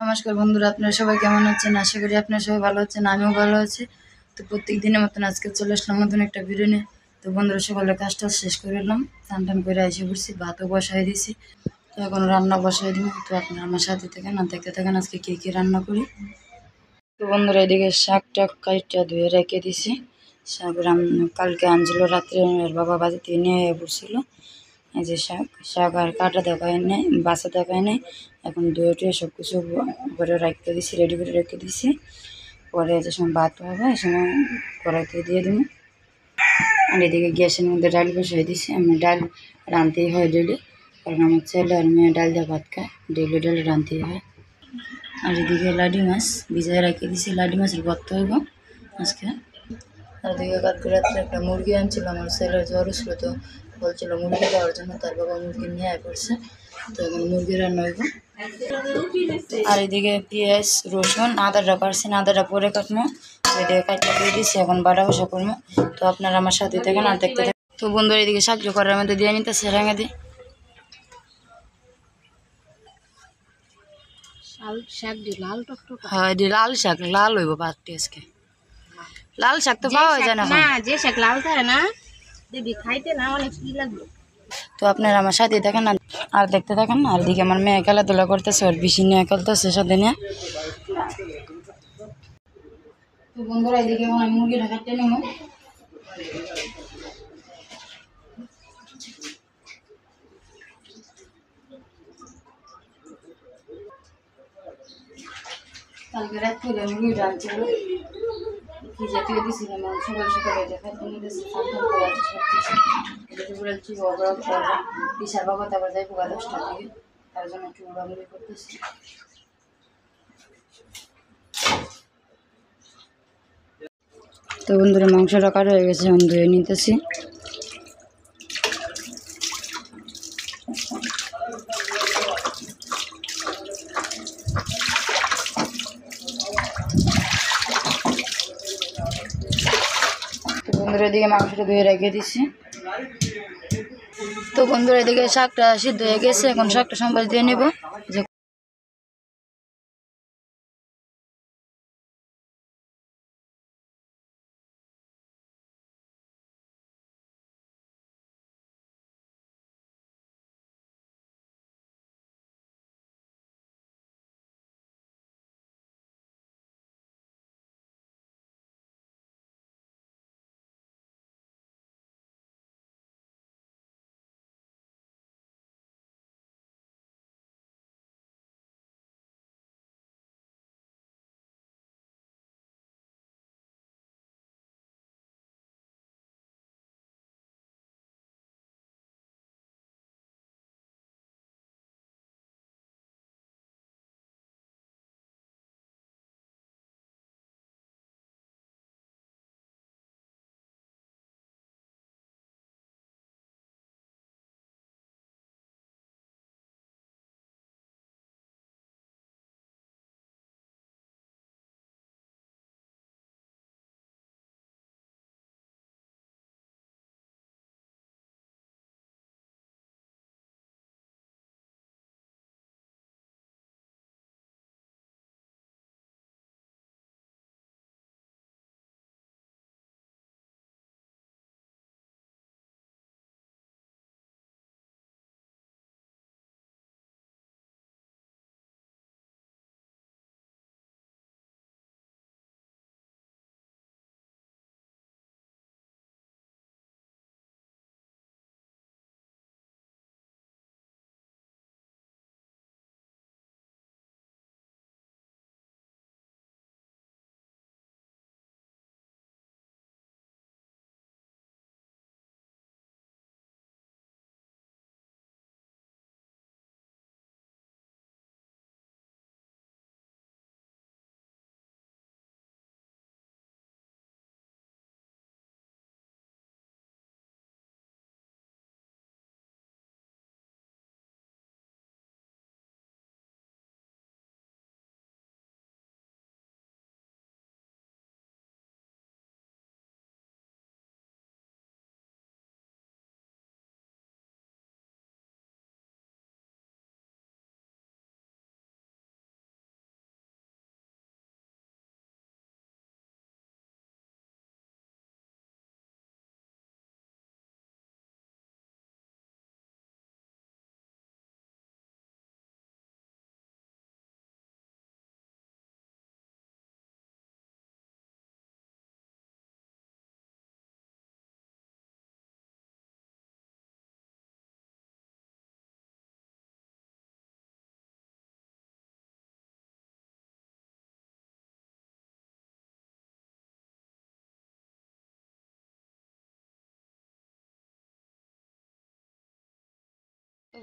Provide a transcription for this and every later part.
নমস্কার বন্ধুরা, আপনারা সবাই কেমন আছেন? আশা করি আপনারা সবাই ভালো আছেন, আমিও ভালো আছি। তো প্রত্যেক দিনের মতন আজকে চলে আসলাম নতুন একটা ভিডিও নিয়ে। তো বন্ধুরা, সকালে কাজটা শেষ করে এলাম, স্নান টান করে এসে পড়ছি, ভাতও বসাই দিয়েছি। তো এখন রান্না বসাই দিব। তো আপনারা আমার সাথে থাকেন আর দেখতে থাকেন আজকে কী কী রান্না করি। তো বন্ধুরা, এদিকে শাকটা কাইটটা ধুয়ে রেখে দিছি। শাক কালকে আনছিল রাত্রে, বাবা বাজার থেকে নিয়ে পড়ছিল। এই যে শাক আর কাটা দেখায় নেই, বাসা দেখায় নেই। এখন ধুয়ে টুয়ে সব কিছু করে রেখে দিছি, রেডি করে রেখে দিছি। পরে যে সময় ভাত হবে এই সময় কড়াইতে দিয়ে দিব। আর এদিকে গ্যাসের মধ্যে ডাল বসিয়ে দিছি। আমি ডাল রাঁধতেই হয় ডেলি, কারণ আমার ছেলে আর মেয়ে ডাল দিয়ে ভাত খায়, ডেলি ডাল রাঁধতেই হয়। আর এদিকে লাডি মাছ ভিজায় রেখে দিছি, লাডি মাছের ভর্তা হইব আজকে। আর এদিকে কালকে রাত্রে একটা মুরগি আনছিল, আমার ছেলের জ্বর ছিল, তো বলছিল মুরগি দেওয়ার জন্য, তার বাবা মুরগি নিয়ে পড়ছে। তো এখন মুরগি রান্না হইব। আর এদিকে পেঁয়াজ রসুন আদাটা পারছি না, আদাটা পরে কাটবো। এদিকে কাটতে দিয়ে দিচ্ছি, এখন বাটা বসা করবো। তো আপনারা আমার সাথে থাকেন আর দেখতে থাকেন। তো বন্ধুরা, এদিকে সাহায্য করার মধ্যে দিয়ে নিতেছে রাঙা দিয়ে। হ্যাঁ, লাল শাক, লাল হইব ভাতটি আজকে। লাল শাক তো পাওয়া যায় না, যে শাক লাল থাকে না দিদি খাইতে না অনেক কি লাগবে। তো আপনারা আমার সাথে থাকেন আর দেখতে থাকেন। আর দিকে আমার মেয়ে খেলাধুলা করতেছে, ওর বেশি নিয়ে খেলতেছে সাথে নিয়ে। তো বন্ধুরা, এদিকে আমি মুরগিটা কাটতে নেব। কালকে রাত করে মুরগিটা আনছিল, কি জাতীয় দিয়েছিলাম সকাল সকালে দেখাতে নিতেছি, বলেছি বিশাল বাবা তারপর যাই পোকা 10টার দিকে, তার জন্য একটু উড়াউড়ি করতেছি। তো বন্ধুরা, মাংসটা কাটা হয়ে গেছে, আমি ধুয়ে নিতেছি। তো বন্ধুরা, এদিকে মাংসটা ধুয়ে রেখে দিছি। তো বন্ধুরা, এদিকে শাকটা সিদ্ধ হয়ে গেছে, এখন শাকটা সম্বাস দিয়ে নেব। যে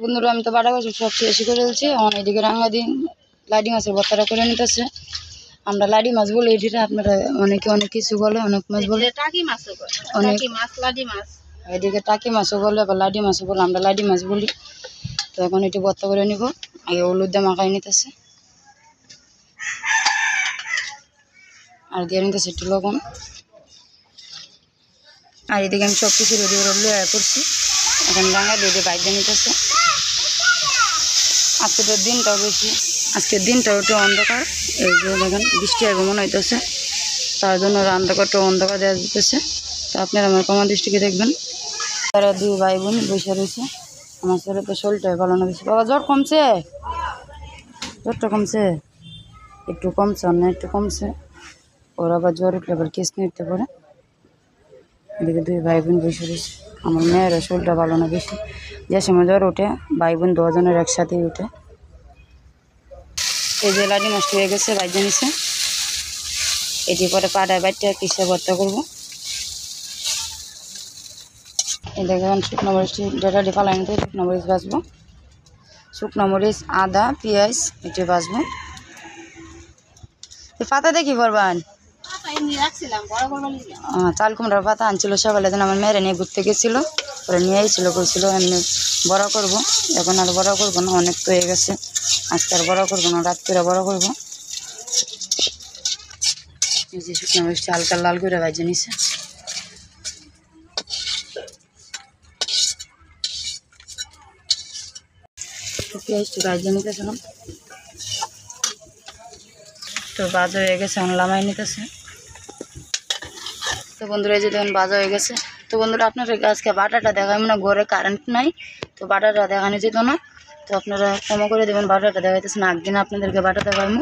বন্ধুরা আমি তো বাটা কষা সব শেষ করে ফেলছি। আমার এদিকে রাঙা দিন লাডি মাছের ভর্তাটা করে নিতেছে। আমরা লাডি মাছ বলি, এটিতে আপনারা অনেকে অনেক কিছু বলে, অনেক মাছ বলে, টাকি মাছও বলে, অনেক টাকি মাছ, লাডি মাছ। এদিকে টাকি মাছও বলে, আবার লাডি মাছও বলে, আমরা লাডি মাছ বলি। তো এখন এটি ভর্তা করে নিব। আগে হলুদ দিয়ে মাখাই নিতেছে, আর দিয়ে নিতেছে একটু লবণ। আর এদিকে আমি সব কিছু রেডি করে লইয়া করছি। এখন রাঙা দিয়ে দিয়ে বাইরে নিতেছে। আজকে তো দিনটাও বেশি, আজকের দিনটাও একটু অন্ধকার। এই যে দেখেন বৃষ্টি আসবে মনে হইতেছে, তার জন্য অন্ধকারটা অন্ধকার দেওয়া যেতেছে। তো আপনারা আমার কমা দৃষ্টিকে দেখবেন। তারা দুই ভাই বোন বসে রয়েছে। আমার ছেলে তো শরীরটাই ভালো না বেশি। বাবা জ্বর কমছে? জ্বরটা কমছে? একটু কমছে, অন্য একটু কমছে। ওর আবার জ্বর উঠলে আবার কেস নিতে পারে। এদিকে দুই ভাই বোন বসে রয়েছে। আমার মেয়েরও শরীরটা ভালো না বেশি। যে সময় জ্বর ওঠে ভাই বোন দুজনের একসাথেই উঠে। এই যে লাডি মাছটি হয়ে গেছে, বাইজে নিছে। এটি পরে পাড়ায় বাইটে পিসে ভর্তা করবো। এই দেখেন শুকনো মরিচটি ডাটাটি ফালাই নিতে শুকনো মরিচ ভাজবো। শুকনো মরিচ, আদা, পেঁয়াজ এটি ভাজবো। এই পাতা দিয়ে কী করবেন? চাল কুমড়ার পাতা আনছিল সকালে, যেন আমার মেয়েরা নিয়ে ঘুরতে গেছিলো, ওরা নিয়ে এসেছিলো, কইছিল এমনি বড়া করবো। এখন আর বড়া করবো না, অনেক তো হয়ে গেছে। আজকে আর বড়া করবো না, রাত করে বড়া করবো। এই যে শুকনো মরিচটি হালকা লাল করে ভাজে নিছে। পেঁয়াজটি ভাজে নিতেছিলাম, তো ভাজা হয়ে গেছে, এখন লামাই নিতেছে। তো বন্ধুরা এই যে দেখুন ভাজা হয়ে গেছে। তো বন্ধুরা আপনাদেরকে আজকে বাটাটা দেখাবো না, ঘরে কারেন্ট নাই, তো বাটাটা দেখানো যেত না। তো আপনারা ক্ষমা করে দেবেন, বাটাটা দেখাইতেছে না, একদিন আপনাদেরকে বাটা দেখাবো।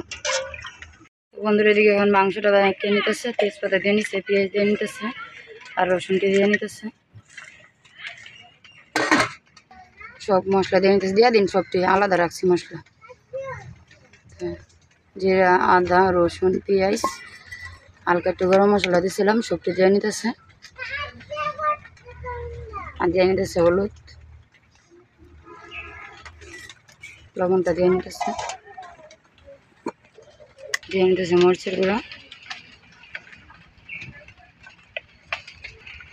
তো বন্ধুরা এদিকে এখন মাংসটা কে নিতেছে, তেজপাতা দিয়ে নিচ্ছে, পেঁয়াজ দিয়ে নিতেছে, আর রসুনটি দিয়ে নিতেছে, সব মশলা দিয়ে নিতেছে। দিয়ে দিন সবটি আলাদা রাখছি মশলা, জিরা, আদা, রসুন, পেঁয়াজ, হালকা একটু গরম মশলা দিয়েছিলাম, সবটি দিয়ে নিতেছে। আর দিয়ে নিতেছে হলুদ, লবণটা দিয়ে নিতেছে, দিয়ে নিতেছে মরিচের গুঁড়া,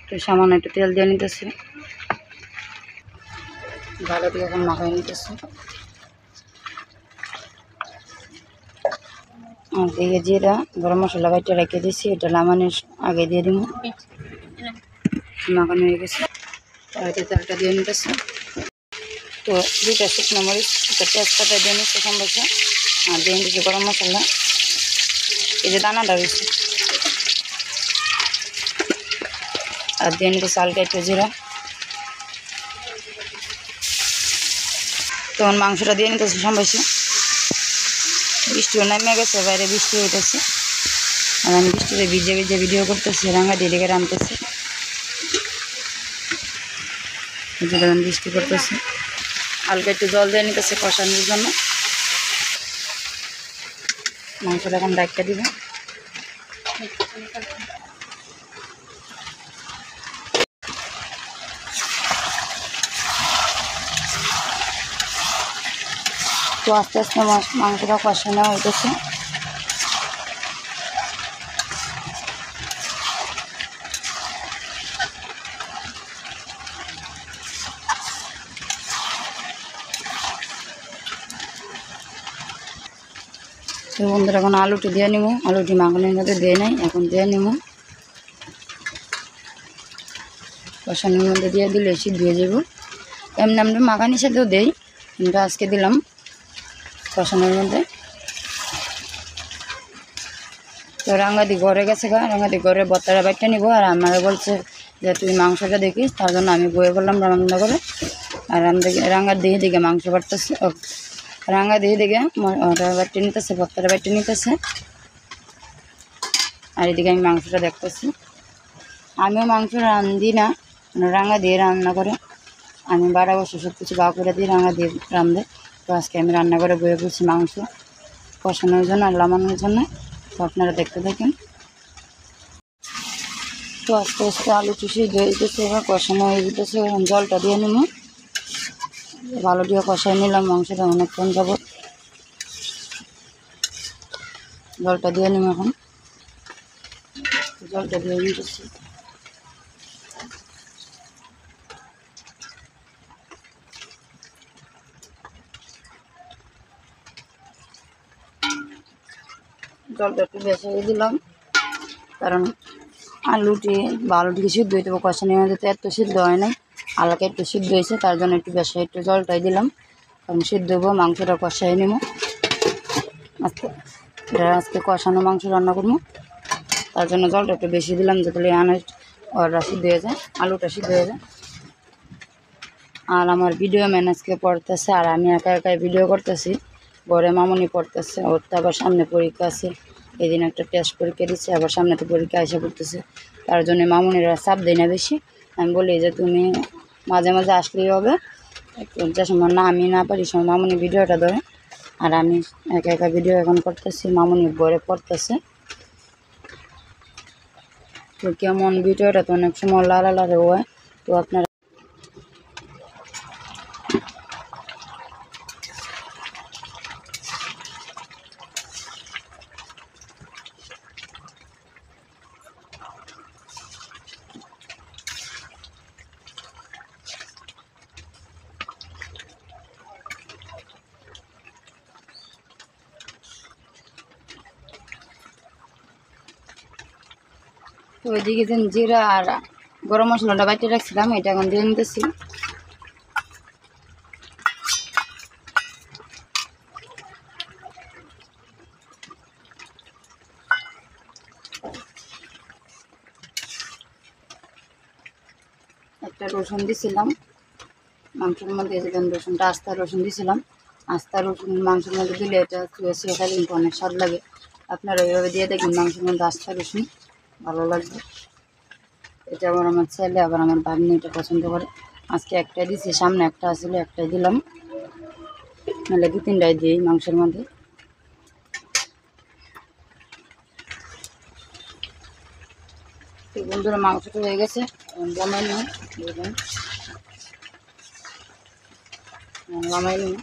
তো সামান্য একটু তেল দিয়ে নিতেছে, ভালো দিয়ে এখন মাখাই নিতেছে। আর দিয়ে জিরা, গরম মশলা বাইটে রেখে দিয়েছি, এটা লামানোর আগে দিয়ে দিব। মাখানো হয়ে গেছে, তাতে তেলটা দিয়ে নিতেছে। তো দুইটা শুকনো মরিচ, একটা তেজপাতা দিয়ে নিচ্ছে সম্বসে, আর দিয়ে নিতেছে গরম মশলা, এই যে দানাটা রয়েছে, আর দিয়ে নিতেছে হালকা একটু জিরা। তখন মাংসটা দিয়ে নিতেছে সম্বসে। বৃষ্টিও নামে গেছে, বাইরে বৃষ্টি হইতেছে, আর আমি বৃষ্টিতে ভিজে ভিজে ভিডিও করতেছি, রাঙা দিয়ে ডেকে রানতেছি। দেখুন বৃষ্টি করতেছে, হালকা একটু জল দিয়ে নিতেছে কষানোর জন্য। মাংসটা এখন ডাক্কা দিব। তো আস্তে আস্তে মাংসটা কষানো হইতেছে। তো বন্ধুরা এখন আলুটি দিয়ে নিব, আলুটি মাখানোর মধ্যে দিয়ে নাই, এখন দিয়ে নিব। কষানোর মধ্যে দিয়ে দিলে সিদ্ধ হয়ে যাব। এমনি আমরা মাখানির সাথেও দেই, কিন্তু আজকে দিলাম কষানোর মধ্যে। তো রাঙাদি ঘরে গেছে গা, রাঙাদি ঘরে ভর্তাটা বাইটটা নিব। আর আমারা বলছে যে তুই মাংসটা দেখিস, তার জন্য আমি বয়ে বললাম রান্না করে। আর রাঙার দিয়ে দিকে মাংস বাটতেছে, রাঙা দিয়ে দিকে বাটতে নিতেছে, ভর্তাটা বাইটে নিতেছে। আর এদিকে আমি মাংসটা দেখতেছি। আমিও মাংস রান্ধি না, রাঙা দিয়ে রান্না করে। আমি বাড়া বসে সব কিছু বা করে দিই, রাঙা দিয়ে রান্ধে। তো আজকে আমি রান্না করে বয়ে বলছি মাংস কষানোর জন্য আর লামানোর জন্য। তো আপনারা দেখতে থাকেন। তো আস্তে আস্তে আলু চুষি ধুয়ে দিতেছে, এবার কষানো হয়ে যেতেছে। এখন জলটা দিয়ে নেব। ভালো দিয়ে কষাই নিলাম মাংসটা অনেকক্ষণ যাবত। জলটা দিয়ে নিম এখন, জলটা দিয়ে নিতেছি। জলটা একটু বেশি দিলাম, কারণ আলুটিকে সিদ্ধ হইতে কষানোর মধ্যে তো এত সিদ্ধ হয় নাই, হালকা একটু সিদ্ধ হয়েছে, তার জন্য একটু বেশি একটু জলটাই দিলাম, কারণ সিদ্ধ হবো মাংসটা কষাই নেব। আজকে কষানো মাংস রান্না করবো, তার জন্য জলটা একটু বেশি দিলাম, যাতে ওরা সিদ্ধ হয়ে যায়, আলুটা সিদ্ধ হয়ে যায়। আর আমার ভিডিও ম্যান আজকে পড়তেছে, আর আমি একা একাই ভিডিও করতেছি। ঘরে মামুনি পড়তেছে, ওর তো আবার সামনে পরীক্ষা আছে, এই দিন একটা টেস্ট পরীক্ষা দিচ্ছে, আবার সামনে তো পরীক্ষা এসে পড়তেছে, তার জন্য মামুনিরা চাপ দেয় না বেশি। আমি বলি যে তুমি মাঝে মাঝে আসলেই হবে, যে সময় না আমি না পারি সময় মামুনি ভিডিওটা ধরে, আর আমি একা একা ভিডিও এখন করতেছি, মামুনি ঘরে পড়তেছে। তো কেমন ভিডিওটা তো অনেক সময় লালা লারে হয়, তো আপনারা তো ওইদিকে যে জিরা আর গরম মশলাটা বাইটে রাখছিলাম, এটা এখন দিয়ে নিতেছি। একটা রসুন দিছিলাম মাংসের মধ্যে, যেদিন রসুনটা আস্তা রসুন দিছিলাম, আস্তা রসুন মাংসের মধ্যে দিলে এটা খেলে কিন্তু অনেক স্বাদ লাগে। আপনারা এইভাবে দিয়ে দেখবেন মাংসের মধ্যে আস্তা রসুন, ভালো লাগবে। এটা আবার আমার ছেলে আবার আমার ভাগ্নি এটা পছন্দ করে। আজকে একটাই দিছি, সামনে একটা আসলে একটাই দিলাম, নাহলে 2-3টাই দিই মাংসের মধ্যে। তো বন্ধুরা মাংসটা হয়ে গেছে, জমাই নিই, জমাই নিই।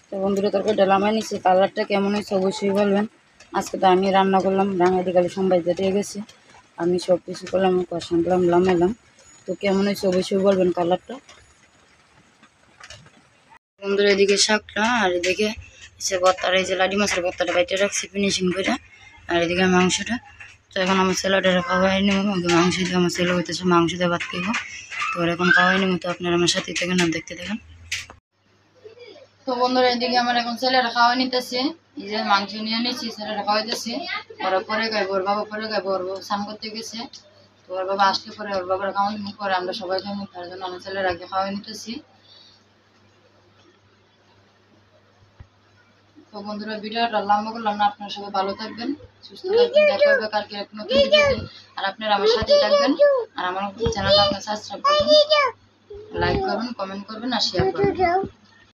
তো বন্ধুরা তরকারিটা নামাই নিচ্ছি, কালারটা কেমন হয়েছে অবশ্যই বলবেন। আজকে তো আমি রান্না করলাম, রাঙাইতে গেলে সম্বাইতে দিয়ে গেছে, আমি সব কিছু করলাম, কষানলাম, লামাইলাম। তো কেমন হয়েছে অবশ্যই বলবেন কালারটা। বন্ধুরা এদিকে শাকটা, আর এদিকে সে ভর্তার, এই যে লাডি মাছের ভর্তাটা বাইটে রাখছি ফিনিশিং করে, আর এদিকে মাংসটা। তো এখন আমার ছেলেটা খাওয়াই নেব, মাংস দিয়ে আমার ছেলে হইতেছে মাংস দিয়ে ভাত খাইব। তো এখন খাওয়াই নেব, তো আপনারা আমার সাথে থাকেন আর দেখতে থাকেন। তো বন্ধুরা এদিকে আমার এখন ছেলেরা খাওয়াই নিতেছে, এই যে মাংস নিয়ে নিচ্ছি, ছেলেরা খাওয়াইতেছে। ওরা পরে খাইবো, ওর বাবা পরে খাইবো, ওর বাবা স্নান করতে গেছে। তো ওর বাবা আসলে পরে ওর বাবার খাওয়ানো মুখ করে আমরা সবাই খাইবো, তার জন্য আমার ছেলেরা আগে খাওয়াই নিতেছি। তো বন্ধুরা ভিডিওটা লম্বা করলাম না, আপনারা সবাই ভালো থাকবেন, সুস্থ থাকবেন, দেখা হবে কালকে এক নতুন ভিডিওতে। আর আপনারা আমার সাথে থাকবেন, আর আমার চ্যানেলটা আপনারা সাবস্ক্রাইব করবেন, লাইক করবেন, কমেন্ট করবেন আর শেয়ার করবেন।